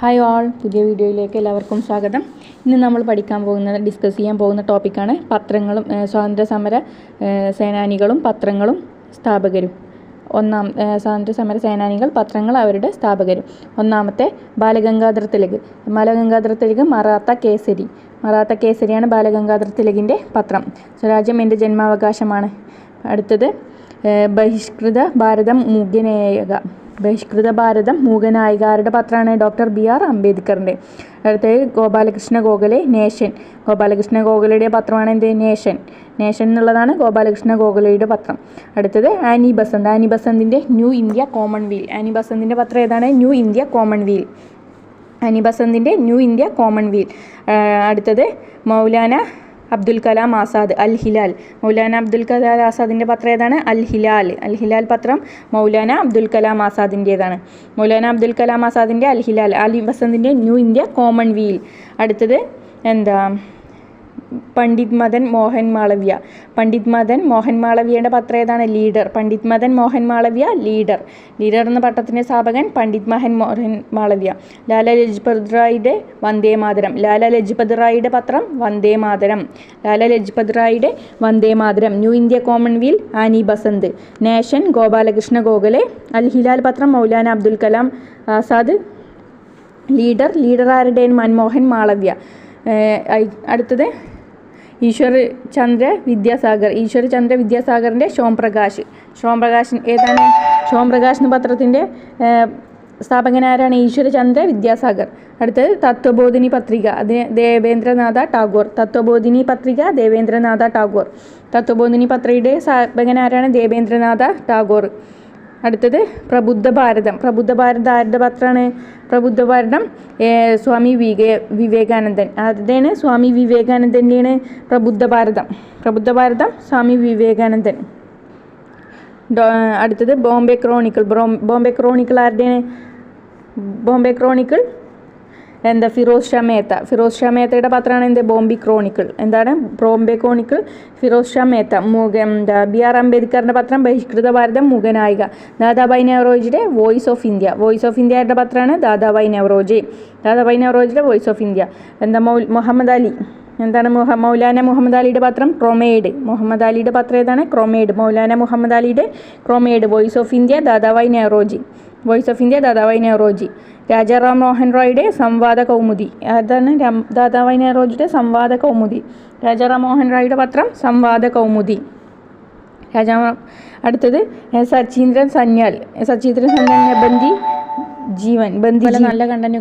Hi all, പുതിയ വീഡിയോയിലേക്ക് എല്ലാവർക്കും സ്വാഗതം. ഇന്ന് നമ്മൾ ഡിസ്കസ് ചെയ്യാൻ പോകുന്ന ടോപ്പിക്കാണ് പത്രങ്ങളും സ്വാതന്ത്ര്യ സമര സേനാനികളും പത്രങ്ങളും സ്ഥാപകരും. സ്വാതന്ത്ര്യ സമര സേനാനികൾ, പത്രങ്ങൾ, അവരുടെ സ്ഥാപകരും. ഒന്നാമത്തെ ബാലഗംഗാധര തിലക്. മറാത്ത കേസരിയാണ് ബാലഗംഗാധര തിലകിൻ്റെ പത്രം. സ്വരാജ്യം എൻ്റെ ജന്മാവകാശമാണ്. അടുത്തത് ബഹിഷ്കൃത ഭാരതം മൂകനായിക. ആരുടെ പത്രമാണ്? ഡോക്ടർ BR അംബേദ്കറിൻ്റെ. അടുത്തത് ഗോപാലകൃഷ്ണ ഗോഖലെ, നേഷൻ. ഗോപാലകൃഷ്ണ ഗോഖലെയുടെ പത്രമാണ് എന്ത്? നേഷൻ എന്നുള്ളതാണ് ഗോപാലകൃഷ്ണ ഗോഖലെയുടെ പത്രം. അടുത്തത് ആനി ബസന്തിൻ്റെ ന്യൂ ഇന്ത്യ കോമൺവീൽ. ആനി ബസന്തിൻ്റെ പത്രം ഏതാണ്? New India Commonweal. അടുത്തത് മൗലാന അബ്ദുൽ കലാം ആസാദ്, അൽ ഹിലാൽ. മൗലാന അബ്ദുൽ കലാം ആസാദിൻ്റെ പത്രം ഏതാണ്? അൽ ഹിലാൽ പത്രം മൗലാന അബ്ദുൽ കലാം ആസാദിൻ്റേതാണ്. മൗലാന അബ്ദുൽ കലാം ആസാദിൻ്റെ അൽ ഹിലാൽ. ആനി ബസന്തിൻ്റെ ന്യൂ ഇന്ത്യ കോമൺവീൽ. അടുത്തത് പണ്ഡിറ്റ് മദൻ മോഹൻ മാളവ്യയുടെ പത്രം ഏതാണ്? ലീഡർ. പണ്ഡിറ്റ് മദൻ മോഹൻ മാളവ്യ, ലീഡർ എന്ന പത്രത്തിൻ്റെ സ്ഥാപകൻ പണ്ഡിറ്റ് മോഹൻ മാളവ്യ. ലാലാ ലജ്പത് റായിയുടെ പത്രം Vande Mataram. New India Commonweal Annie Besant. Nation Gopalakrishna Gokhale. Al Hilal പത്രം മൗലാന അബ്ദുൽ കലാം ആസാദ്, ലീഡർ ആരുടെ? മൻമോഹൻ മാളവ്യ. അടുത്തത് ഈശ്വർ ചന്ദ്ര വിദ്യാസാഗറിൻ്റെ സോംപ്രകാശ് ഏതാണ്? സോംപ്രകാശ് എന്ന പത്രത്തിൻ്റെ സ്ഥാപകനാരാണ്? ഈശ്വർ ചന്ദ്ര വിദ്യാസാഗർ. അടുത്തത് തത്വബോധിനി പത്രിക, ദേവേന്ദ്രനാഥ ടാഗോർ. തത്വബോധിനി പത്രികയുടെ സ്ഥാപകനാരാണ്? ദേവേന്ദ്രനാഥ ടാഗോർ. അടുത്തത് പ്രബുദ്ധ ഭാരതം ആരുടെ പത്രമാണ്? പ്രബുദ്ധ ഭാരതം സ്വാമി വിവേകാനന്ദൻ. ആരുടെയാണ്? സ്വാമി വിവേകാനന്ദൻ്റെയാണ് പ്രബുദ്ധ ഭാരതം സ്വാമി വിവേകാനന്ദൻ. അടുത്തത് ബോംബെ ക്രോണിക്കിൾ ആരുടെയാണ്? ഫിറോസ് ഷാ മേത്തയുടെ പത്രമാണ് എന്ത്? ബോംബെ ക്രോണിക്കിൾ. ഫിറോസ് ഷാ മേത്ത. BR അംബേദ്കറിൻ്റെ പത്രം ബഹിഷ്കൃത ഭാരതം മൂകനായിക. ദാദാഭായ് നവറോജിയുടെ വോയിസ് ഓഫ് ഇന്ത്യയുടെ പത്രമാണ് ദാദാഭായ് നവറോജിയുടെ voice of India. Muhammad Ali. Maulana Muhammad അലിയുടെ പത്രം ക്രൊമേഡ്. മുഹമ്മദ് പത്രം ഏതാണ്? ക്രൊമേഡ്. മൗലാന മുഹമ്മദ് അലിയുടെ Comrade. Voice of India Dadabhai Naoroji. Rajaram Mohan റോയുടെ സംവാദ കൗമുദി. അതാണ് ദാദാഭായ് നവറോജിയുടെ സംവാദ കൗമുദി. രാജാറാം മോഹൻ റോയുടെ പത്രം സംവാദ കൗമുദി. അടുത്തത് സച്ചീന്ദ്രൻ സന്യാൽ ബന്ദി ജീവൻ. നല്ല കണ്ടന്റ്